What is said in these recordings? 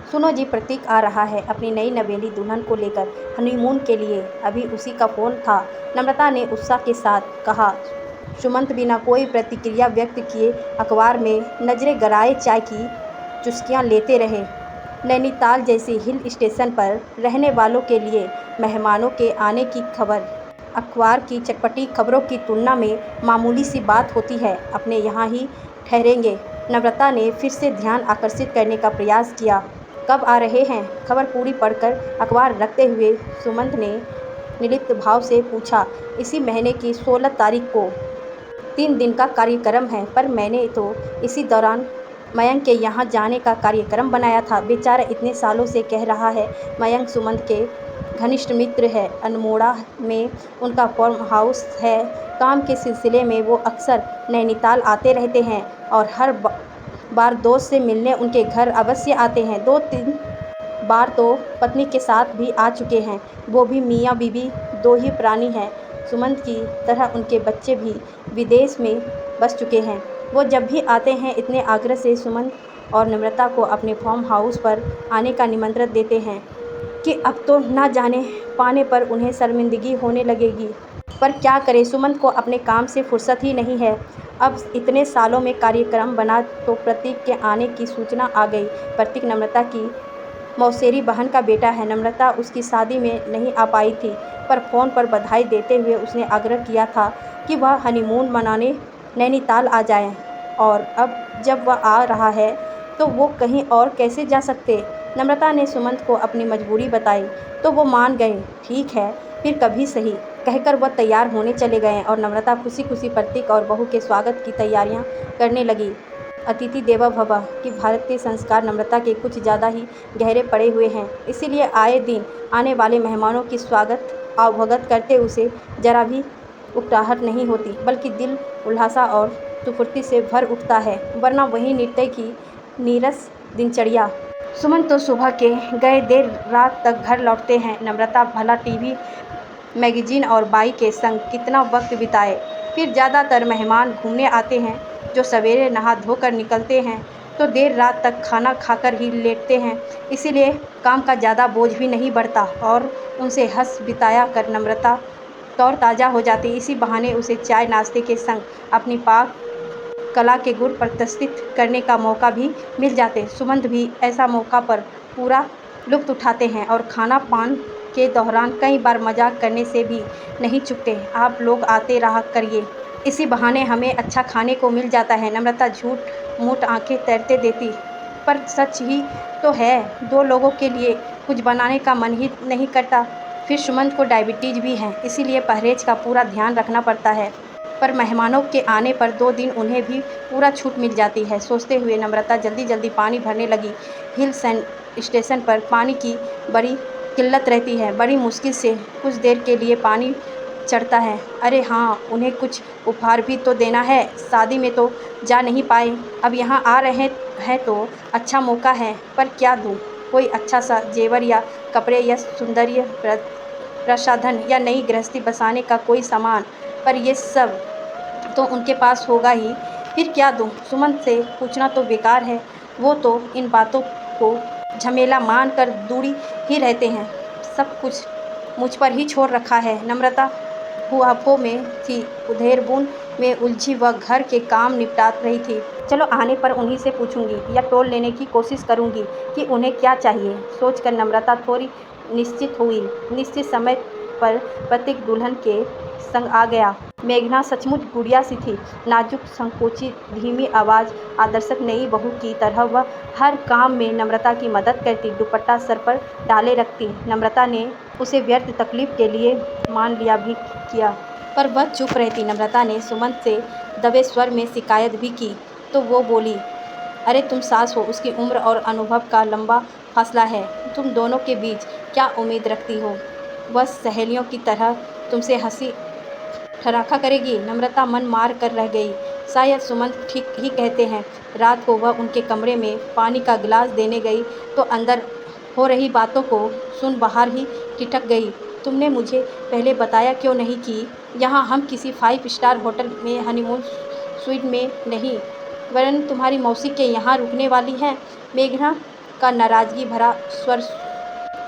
सुनो जी, प्रतीक आ रहा है अपनी नई नवेली दुल्हन को लेकर हनीमून के लिए। अभी उसी का फ़ोन था, नम्रता ने उत्साह के साथ कहा। सुमंत बिना कोई प्रतिक्रिया व्यक्त किए अखबार में नज़रें गड़ाए चाय की चुस्कियां लेते रहे। नैनीताल जैसे हिल स्टेशन पर रहने वालों के लिए मेहमानों के आने की खबर अखबार की चटपटी खबरों की तुलना में मामूली सी बात होती है। अपने यहाँ ही ठहरेंगे, नम्रता ने फिर से ध्यान आकर्षित करने का प्रयास किया। कब आ रहे हैं? खबर पूरी पढ़कर अखबार रखते हुए सुमंत ने निर्लिप्त भाव से पूछा। इसी महीने की 16 तारीख को 3 दिन का कार्यक्रम है, पर मैंने तो इसी दौरान मयंक के यहाँ जाने का कार्यक्रम बनाया था। बेचारा इतने सालों से कह रहा है। मयंक सुमंत के घनिष्ठ मित्र है। अल्मोड़ा में उनका फार्म हाउस है। काम के सिलसिले में वो अक्सर नैनीताल आते रहते हैं और हर बार दोस्त से मिलने उनके घर अवश्य आते हैं। 2-3 बार तो पत्नी के साथ भी आ चुके हैं। वो भी मियाँ बीवी दो ही प्राणी हैं। सुमंत की तरह उनके बच्चे भी विदेश में बस चुके हैं। वो जब भी आते हैं इतने आग्रह से सुमंत और नम्रता को अपने फार्म हाउस पर आने का निमंत्रण देते हैं कि अब तो ना जाने पाने पर उन्हें शर्मिंदगी होने लगेगी। पर क्या करें, सुमंत को अपने काम से फुर्सत ही नहीं है। अब इतने सालों में कार्यक्रम बना तो प्रतीक के आने की सूचना आ गई। प्रतीक नम्रता की मौसेरी बहन का बेटा है। नम्रता उसकी शादी में नहीं आ पाई थी, पर फ़ोन पर बधाई देते हुए उसने आग्रह किया था कि वह हनीमून मनाने नैनीताल आ जाए। और अब जब वह आ रहा है तो वो कहीं और कैसे जा सकते। नम्रता ने सुमंत को अपनी मजबूरी बताई तो वो मान गए। ठीक है, फिर कभी सही, कहकर वह तैयार होने चले गए और नम्रता खुशी खुशी प्रतीक और बहू के स्वागत की तैयारियां करने लगी। अतिथि देवो भव की भारतीय संस्कार नम्रता के कुछ ज़्यादा ही गहरे पड़े हुए हैं। इसीलिए आए दिन आने वाले मेहमानों की स्वागत आवभगत करते उसे जरा भी उकताहट नहीं होती, बल्कि दिल उल्लासा और स्फूर्ति से भर उठता है। वरना वही नित्य की नीरस दिनचर्या। सुमन तो सुबह के गए देर रात तक घर लौटते हैं। नम्रता भला टीवी मैगजीन और बाई के संग कितना वक्त बिताए। फिर ज़्यादातर मेहमान घूमने आते हैं जो सवेरे नहा धोकर निकलते हैं तो देर रात तक खाना खाकर ही लेटते हैं। इसीलिए काम का ज़्यादा बोझ भी नहीं बढ़ता और उनसे हंस बिताया कर नम्रता तौर ताज़ा हो जाती। इसी बहाने उसे चाय नाश्ते के संग अपनी पाक कला के गुण प्रदर्शित करने का मौका भी मिल जाते। सुमंत भी ऐसा मौका पर पूरा लुत्फ़ उठाते हैं और खाना पान के दौरान कई बार मजाक करने से भी नहीं चूकते। आप लोग आते रहा करिए, इसी बहाने हमें अच्छा खाने को मिल जाता है। नम्रता झूठ मूठ आंखें तैरते देती, पर सच ही तो है। 2 लोगों के लिए कुछ बनाने का मन ही नहीं करता। फिर सुमंत को डायबिटीज़ भी है, इसीलिए परहेज का पूरा ध्यान रखना पड़ता है। पर मेहमानों के आने पर 2 दिन उन्हें भी पूरा छूट मिल जाती है। सोचते हुए नम्रता जल्दी जल्दी पानी भरने लगी। हिल स्टेशन पर पानी की बड़ी किल्लत रहती है। बड़ी मुश्किल से कुछ देर के लिए पानी चढ़ता है। अरे हाँ, उन्हें कुछ उपहार भी तो देना है। शादी में तो जा नहीं पाए, अब यहाँ आ रहे हैं तो अच्छा मौका है। पर क्या दूँ? कोई अच्छा सा जेवर या कपड़े या सौंदर्य प्रसाधन या नई गृहस्थी बसाने का कोई सामान, पर ये सब तो उनके पास होगा ही। फिर क्या दूँ? सुमंत से पूछना तो बेकार है। वो तो इन बातों को झमेला मान कर दूरी ही रहते हैं। सब कुछ मुझ पर ही छोड़ रखा है। नम्रता हुआफों में थी, उधेड़बुन में उलझी वह घर के काम निपटा रही थी। चलो, आने पर उन्हीं से पूछूंगी या टोल लेने की कोशिश करूंगी कि उन्हें क्या चाहिए। सोचकर नम्रता थोड़ी निश्चित हुई। निश्चित समय पर प्रतीक दुल्हन के संग आ गया। मेघना सचमुच गुड़िया सी थी। नाजुक, संकोचित, धीमी आवाज़, आदर्शक नई बहू की तरह वह हर काम में नम्रता की मदद करती, दुपट्टा सर पर डाले रखती। नम्रता ने उसे व्यर्थ तकलीफ के लिए मान लिया भी किया, पर वह चुप रहती। नम्रता ने सुमंत से दबे स्वर में शिकायत भी की तो वो बोली, अरे तुम सास हो, उसकी उम्र और अनुभव का लंबा फासला है। तुम दोनों के बीच क्या उम्मीद रखती हो? वह सहेलियों की तरह तुमसे हंसी ठराका करेगी? नम्रता मन मार कर रह गई। शायद सुमंत ठीक ही कहते हैं। रात को वह उनके कमरे में पानी का गिलास देने गई तो अंदर हो रही बातों को सुन बाहर ही ठिठक गई। तुमने मुझे पहले बताया क्यों नहीं कि यहाँ हम किसी 5 स्टार होटल में हनीमून स्वीट में नहीं, वरन तुम्हारी मौसी के यहाँ रुकने वाली हैं? मेघना का नाराज़गी भरा स्वर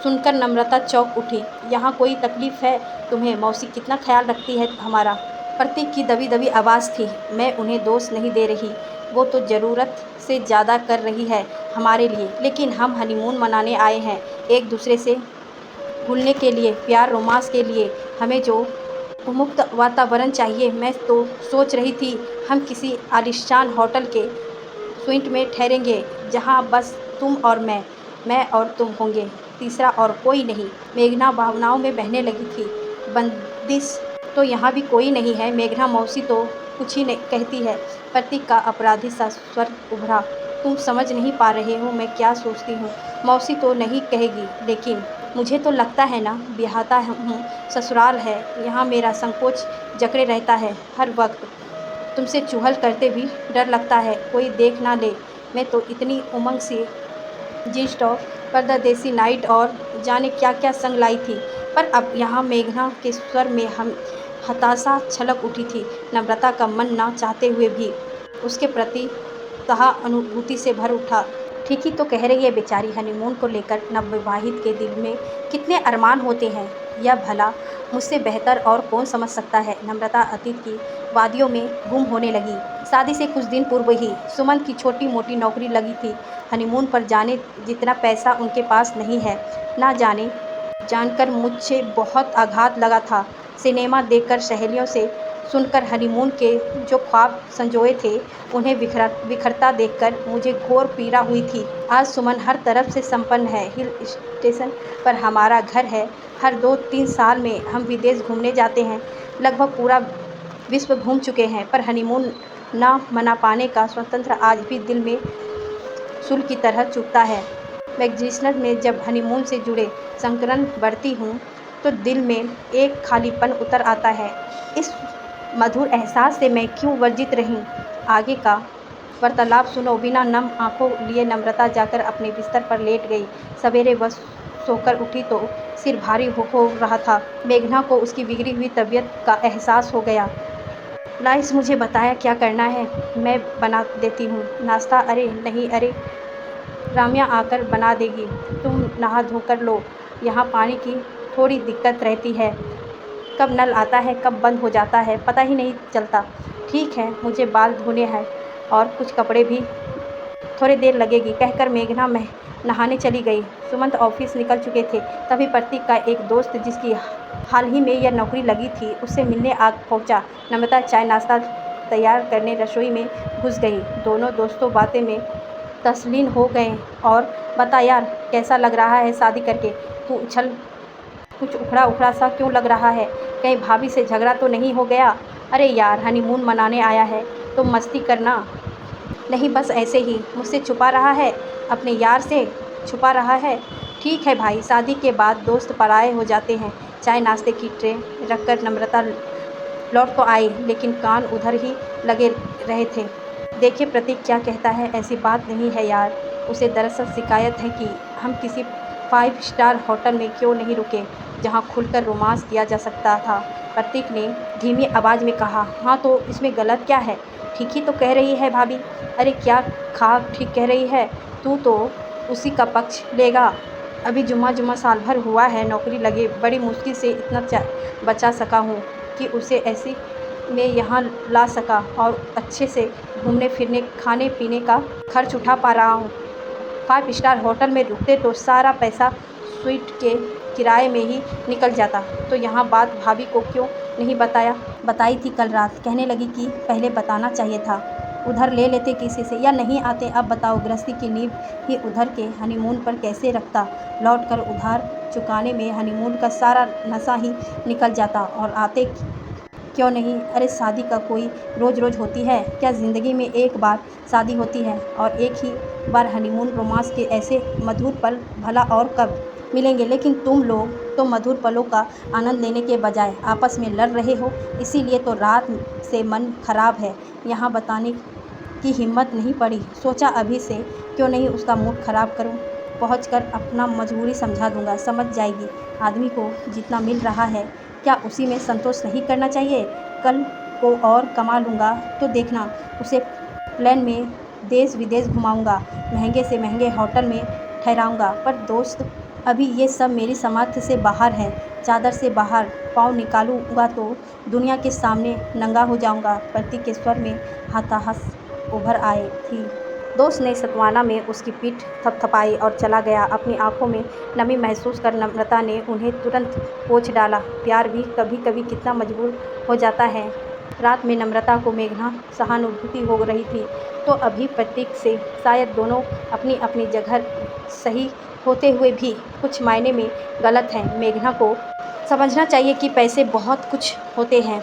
सुनकर नम्रता चौंक उठी। यहाँ कोई तकलीफ़ है तुम्हें? मौसी कितना ख्याल रखती है हमारा। प्रतीक की दबी दबी आवाज़ थी। मैं उन्हें दोष नहीं दे रही, वो तो ज़रूरत से ज़्यादा कर रही है हमारे लिए, लेकिन हम हनीमून मनाने आए हैं, एक दूसरे से घुलने के लिए, प्यार रोमांस के लिए। हमें जो उन्मुक्त वातावरण चाहिए। मैं तो सोच रही थी हम किसी आलीशान होटल के स्वीट में ठहरेंगे, जहाँ बस तुम और मैं और तुम होंगे, तीसरा और कोई नहीं। मेघना भावनाओं में बहने लगी थी। बंदिश तो यहाँ भी कोई नहीं है। मेघना मौसी तो कुछ ही नहीं कहती है। प्रतीक का अपराधी सा स्वर उभरा। तुम समझ नहीं पा रहे हो मैं क्या सोचती हूँ। मौसी तो नहीं कहेगी, लेकिन मुझे तो लगता है ना, ब्याहता हूँ, ससुराल है, यहाँ मेरा संकोच जकड़े रहता है हर वक्त। तुमसे चुहल करते भी डर लगता है कोई देख ना ले। मैं तो इतनी उमंग से जीन्स टॉप, परदेसी नाइट और जाने क्या क्या संग लाई थी, पर अब यहाँ मेघना के स्वर में हम हताशा छलक उठी थी। नम्रता का मन ना चाहते हुए भी उसके प्रति सहानुभूति से भर उठा। ठीक ही तो कह रही है बेचारी, हनीमून को लेकर नवविवाहित के दिल में कितने अरमान होते हैं, यह भला मुझसे बेहतर और कौन समझ सकता है। नम्रता अतीत की वादियों में गुम होने लगी। शादी से कुछ दिन पूर्व ही सुमन की छोटी मोटी नौकरी लगी थी। हनीमून पर जाने जितना पैसा उनके पास नहीं है। ना जाने जानकर मुझे बहुत आघात लगा था। सिनेमा देखकर, सहेलियों से सुनकर, हनीमून के जो ख्वाब संजोए थे उन्हें बिखरता देखकर मुझे घोर पीड़ा हुई थी। आज सुमन हर तरफ से संपन्न है। हिल स्टेशन पर हमारा घर है। हर 2-3 साल में हम विदेश घूमने जाते हैं। लगभग पूरा विश्व घूम चुके हैं, पर हनीमून न मना पाने का स्वतंत्र आज भी दिल में सूल की तरह चुभता है। मैगजीन्स में जब हनीमून से जुड़े संस्करण पढ़ती हूँ तो दिल में एक खालीपन उतर आता है। इस मधुर एहसास से मैं क्यों वर्जित रही। आगे का वार्तालाप सुनो। बिना नम आंखों लिए नम्रता जाकर अपने बिस्तर पर लेट गई। सवेरे वह सोकर उठी तो सिर भारी हो रहा था। मेघना को उसकी बिगड़ी हुई तबीयत का एहसास हो गया। लाइस मुझे बताया क्या करना है, मैं बना देती हूँ नाश्ता। अरे नहीं, अरे राम्या आकर बना देगी, तुम नहा धोकर लो। यहाँ पानी की थोड़ी दिक्कत रहती है, कब नल आता है कब बंद हो जाता है पता ही नहीं चलता। ठीक है, मुझे बाल धोने हैं और कुछ कपड़े भी, थोड़ी देर लगेगी, कहकर मेघना नहाने चली गई। सुमंत ऑफिस निकल चुके थे। तभी प्रतीक का एक दोस्त, जिसकी हाल ही में यह नौकरी लगी थी, उससे मिलने आ पहुँचा। नम्रता चाय नाश्ता तैयार करने रसोई में घुस गई। दोनों दोस्तों बातें में तल्लीन हो गए। और बता यार, कैसा लग रहा है शादी करके? तू कुछ उखड़ा उखड़ा सा क्यों लग रहा है? कहीं भाभी से झगड़ा तो नहीं हो गया? अरे यार, हनीमून मनाने आया है तो मस्ती करना नहीं, बस ऐसे ही। मुझसे छुपा रहा है, अपने यार से छुपा रहा है। ठीक है भाई, शादी के बाद दोस्त पराये हो जाते हैं। चाय नाश्ते की ट्रे रखकर नम्रता लौट तो आई, लेकिन कान उधर ही लगे रहे थे। देखिए प्रतीक क्या कहता है। ऐसी बात नहीं है यार, उसे दरअसल शिकायत है कि हम किसी 5 स्टार होटल में क्यों नहीं रुके, जहाँ खुलकर रोमांस किया जा सकता था। प्रतीक ने धीमी आवाज़ में कहा। हाँ तो इसमें गलत क्या है? ठीक ही तो कह रही है भाभी। अरे क्या खा ठीक कह रही है, तू तो उसी का पक्ष लेगा। अभी जुम्मा साल भर हुआ है नौकरी लगे, बड़ी मुश्किल से इतना बचा सका हूँ कि उसे ऐसी में यहाँ ला सका और अच्छे से घूमने फिरने, खाने पीने का खर्च उठा पा रहा हूँ। 5 स्टार होटल में रुकते तो सारा पैसा स्वीट के किराए में ही निकल जाता। तो यहाँ बात भाभी को क्यों नहीं बताया? बताई थी कल रात, कहने लगी कि पहले बताना चाहिए था। उधर ले लेते किसी से, या नहीं आते? अब बताओ, गृहस्थी की नींव ही उधर के हनीमून पर कैसे रखता। लौटकर उधार चुकाने में हनीमून का सारा नशा ही निकल जाता। और आते क्यों नहीं? अरे शादी का कोई रोज़ रोज़ होती है क्या? ज़िंदगी में एक बार शादी होती है, और एक ही बार हनीमून। रोमांस के ऐसे मधुर पल भला और कब मिलेंगे? लेकिन तुम लोग तो मधुर पलों का आनंद लेने के बजाय आपस में लड़ रहे हो। इसीलिए तो रात से मन खराब है। यहाँ बताने की हिम्मत नहीं पड़ी। सोचा अभी से क्यों नहीं उसका मूड खराब करूँ। पहुँचकर अपना मजबूरी समझा दूँगा, समझ जाएगी। आदमी को जितना मिल रहा है, क्या उसी में संतोष नहीं करना चाहिए? कल को और कमा लूँगा तो देखना, उसे प्लेन में देश विदेश घुमाऊँगा, महंगे से महंगे होटल में ठहराऊँगा, पर दोस्त अभी ये सब मेरी सामर्थ्य से बाहर है। चादर से बाहर पाँव निकालूँगा तो दुनिया के सामने नंगा हो जाऊँगा। प्रतीक के स्वर में हताहस उभर आई थी। दोस्त ने सत्वाना में उसकी पीठ थपथपाई और चला गया। अपनी आंखों में नमी महसूस कर नम्रता ने उन्हें तुरंत पोंछ डाला। प्यार भी कभी कभी कितना मजबूर हो जाता है। रात में नम्रता को मेघना सहानुभूति हो रही थी, तो अभी प्रतीक से शायद दोनों अपनी अपनी जगह सही होते हुए भी कुछ मायने में गलत हैं। मेघना को समझना चाहिए कि पैसे बहुत कुछ होते हैं,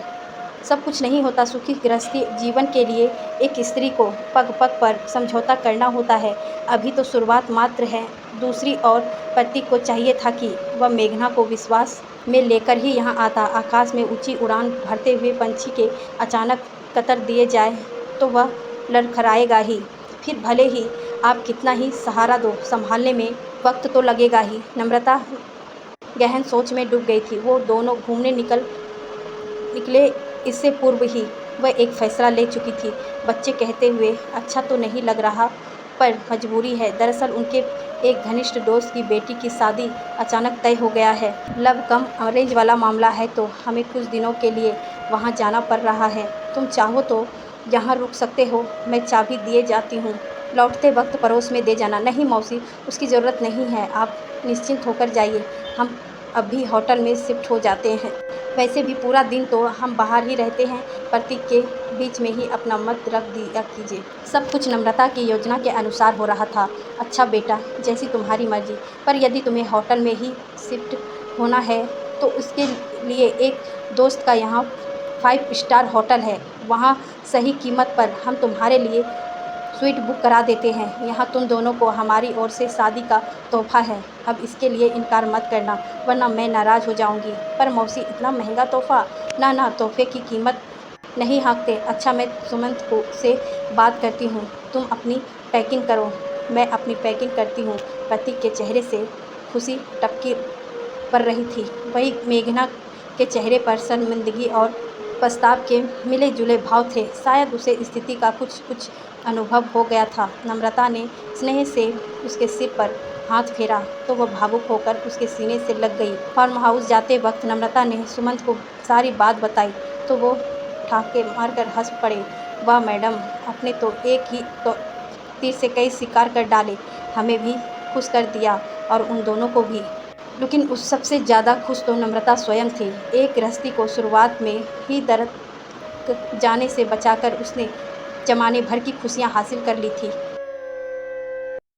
सब कुछ नहीं होता। सुखी गृहस्थी जीवन के लिए एक स्त्री को पग पग पर समझौता करना होता है। अभी तो शुरुआत मात्र है। दूसरी ओर प्रतीक को चाहिए था कि वह मेघना को विश्वास में लेकर ही यहाँ आता। आकाश में ऊंची उड़ान भरते हुए पंछी के अचानक कतर दिए जाए तो वह लड़खड़ाएगा ही। फिर भले ही आप कितना ही सहारा दो, संभालने में वक्त तो लगेगा ही। नम्रता गहन सोच में डूब गई थी। वो दोनों घूमने निकले इससे पूर्व ही वह एक फैसला ले चुकी थी। बच्चे कहते हुए अच्छा तो नहीं लग रहा, पर मजबूरी है। दरअसल उनके एक घनिष्ठ दोस्त की बेटी की शादी अचानक तय हो गया है। लव कम अरेंज वाला मामला है, तो हमें कुछ दिनों के लिए वहाँ जाना पड़ रहा है। तुम चाहो तो यहाँ रुक सकते हो, मैं चाबी दिए जाती हूँ, लौटते वक्त पड़ोस में दे जाना। नहीं मौसी, उसकी ज़रूरत नहीं है, आप निश्चिंत होकर जाइए, हम अभी होटल में शिफ्ट हो जाते हैं। वैसे भी पूरा दिन तो हम बाहर ही रहते हैं। प्रतीक के बीच में ही अपना मत रख दिया कीजिए। सब कुछ नम्रता की योजना के अनुसार हो रहा था। अच्छा बेटा, जैसी तुम्हारी मर्जी, पर यदि तुम्हें होटल में ही शिफ्ट होना है तो उसके लिए एक दोस्त का यहाँ 5 स्टार होटल है, वहाँ सही कीमत पर हम तुम्हारे लिए स्वीट बुक करा देते हैं। यहाँ तुम दोनों को हमारी ओर से शादी का तोहफा है। अब इसके लिए इनकार मत करना, वरना मैं नाराज़ हो जाऊँगी। पर मौसी, इतना महंगा तोहफा? ना ना, तोहफे की कीमत नहीं हाँकते। अच्छा, मैं सुमंत को से बात करती हूँ, तुम अपनी पैकिंग करो, मैं अपनी पैकिंग करती हूँ। प्रतीक के चेहरे से खुशी टपकी पड़ रही थी, वही मेघना के चेहरे पर शर्मिंदगी और पछताव के मिले जुले भाव थे। शायद उसे स्थिति का कुछ अनुभव हो गया था। नम्रता ने स्नेह से उसके सिर पर हाथ फेरा तो वह भावुक होकर उसके सीने से लग गई। फार्म हाउस जाते वक्त नम्रता ने सुमंत को सारी बात बताई तो वो ठाके मारकर हंस पड़े। वाह मैडम, आपने तो एक ही तो तीर से कई शिकार कर डाले, हमें भी खुश कर दिया और उन दोनों को भी। लेकिन उस सबसे ज़्यादा खुश तो नम्रता स्वयं थी। एक गृहस्थी को शुरुआत में ही दर्द जाने से बचाकर उसने ज़माने भर की खुशियाँ हासिल कर ली थी।